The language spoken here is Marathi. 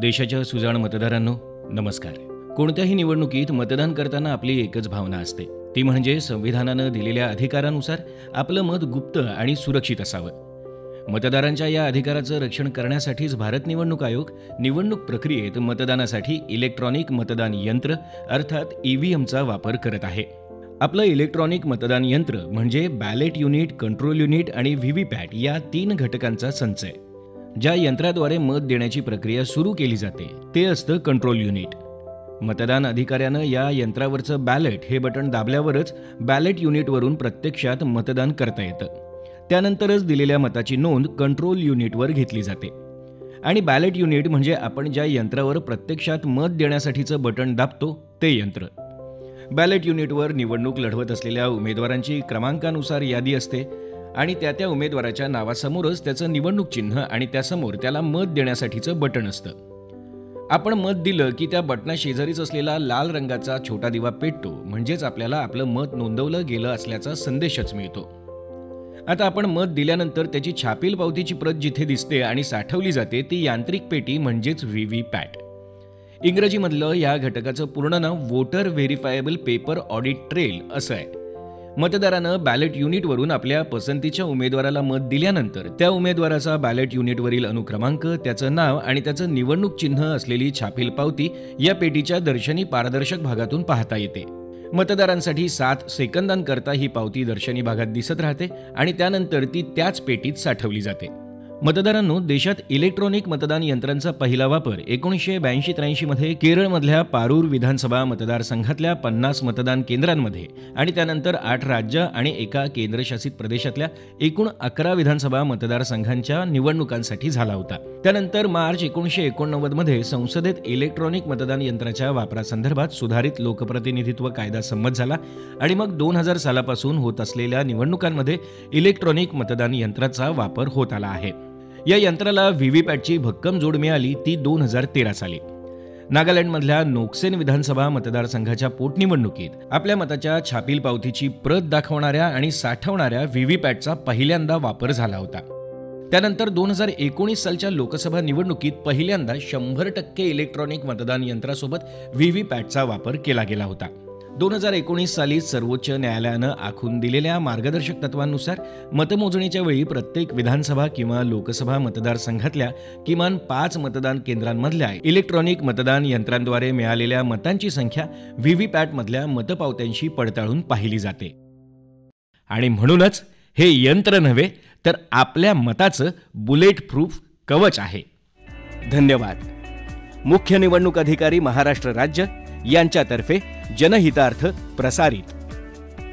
देशाच्या सुजाण मतदारांनो, नमस्कार. कोणत्याही निवडणुकीत मतदान करताना आपली एकच भावना असते, ती म्हणजे संविधानानं दिलेल्या अधिकारानुसार आपलं मत गुप्त आणि सुरक्षित असावं. मतदारांच्या या अधिकाराचं रक्षण करण्यासाठीच भारत निवडणूक आयोग निवडणूक प्रक्रियेत मतदानासाठी इलेक्ट्रॉनिक मतदान यंत्र अर्थात EVMचा वापर करत आहे. आपलं इलेक्ट्रॉनिक मतदान यंत्र म्हणजे बॅलेट युनिट, कंट्रोल युनिट आणि व्हीव्हीपॅट या 3 घटकांचा संच आहे. ज्या यंत्राद्वारे मत देण्याची प्रक्रिया सुरू केली जाते ते असतं कंट्रोल युनिट. मतदान अधिकाऱ्यानं या यंत्रावरचं बॅलेट हे बटन दाबल्यावरच बॅलेट युनिटवरून प्रत्यक्षात मतदान करता येतं. त्यानंतरच दिलेल्या मताची नोंद कंट्रोल युनिटवर घेतली जाते. आणि बॅलेट युनिट म्हणजे आपण ज्या यंत्रावर प्रत्यक्षात मत देण्यासाठीचं बटन दाबतो ते यंत्र. बॅलेट युनिटवर निवडणूक लढवत असलेल्या उमेदवारांची क्रमांकानुसार यादी असते आणि त्या उमेदवाराच्या नावासमोरच त्याचं निवडणूक चिन्ह आणि त्यासमोर त्याला मत देण्यासाठीचं बटन असतं. आपण मत दिलं की त्या बटना शेजारीच असलेला लाल रंगाचा छोटा दिवा पेटतो, म्हणजेच आपल्याला आपलं मत नोंदवलं गेलं असल्याचा संदेशच मिळतो. आता आपण मत दिल्यानंतर त्याची छापील पावतीची प्रत जिथे दिसते आणि साठवली जाते ती यांत्रिक पेटी म्हणजेच व्हीव्हीपॅट. इंग्रजीमधलं या घटकाचं पूर्ण नाव वोटर व्हेरिफायबल पेपर ऑडिट ट्रेल असं आहे. मतदारानं बॅलेट युनिटवरून आपल्या पसंतीच्या उमेदवाराला मत दिल्यानंतर त्या उमेदवाराचा बॅलेट युनिटवरील अनुक्रमांक, त्याचं नाव आणि त्याचं निवडणूक चिन्ह असलेली छापील पावती या पेटीच्या दर्शनी पारदर्शक भागातून पाहता येते. मतदारांसाठी 7 सेकंदांकरता ही पावती दर्शनी भागात दिसत राहते आणि त्यानंतर ती त्याच पेटीत साठवली जाते. मतदारांनो, देशात इलेक्ट्रॉनिक मतदान यंत्रांचा पहिला वापर 1982-83 मध्ये केरळमधल्या पारूर विधानसभा मतदारसंघातल्या 50 मतदान केंद्रांमध्ये आणि त्यानंतर 8 राज्य आणि एका केंद्रशासित प्रदेशातल्या एकूण 11 विधानसभा मतदारसंघांच्या निवडणुकांसाठी झाला होता. त्यानंतर मार्च 1989 मध्ये संसदेत इलेक्ट्रॉनिक मतदान यंत्राच्या वापरासंदर्भात सुधारित लोकप्रतिनिधित्व कायदा संमत झाला आणि मग 2000 सालापासून होत असलेल्या निवडणुकांमध्ये इलेक्ट्रॉनिक मतदान यंत्राचा वापर होत आला आहे. या यंत्राला व्हीव्हीपॅटची भक्कम जोड मिळाली ती 2013 साली. नागालँडमधल्या नोक्सेन विधानसभा मतदारसंघाच्या पोटनिवडणुकीत आपल्या मताच्या छापील पावतीची प्रत दाखवणाऱ्या आणि साठवणाऱ्या व्हीव्हीपॅटचा पहिल्यांदा वापर झाला होता. त्यानंतर 2019 सालच्या लोकसभा निवडणुकीत पहिल्यांदा 100% इलेक्ट्रॉनिक मतदान यंत्रासोबत व्हीव्हीपॅटचा वापर केला गेला होता. 2019 साली सर्वोच्च न्यायालयानं आखून दिलेल्या मार्गदर्शक तत्वांनुसार मतमोजणीच्या वेळी प्रत्येक विधानसभा किंवा लोकसभा मतदारसंघातल्या किमान 5 मतदान केंद्रांमधल्या इलेक्ट्रॉनिक मतदान यंत्रांद्वारे मिळालेल्या मतांची संख्या व्हीव्हीपॅटमधल्या मतपावत्यांशी पडताळून पाहिली जाते. आणि म्हणूनच हे यंत्र नव्हे तर आपल्या मताचं बुलेट प्रूफ कवच आहे. धन्यवाद. मुख्य निवडणूक अधिकारी महाराष्ट्र राज्य यांच्यातर्फे जनहितार्थ प्रसारित.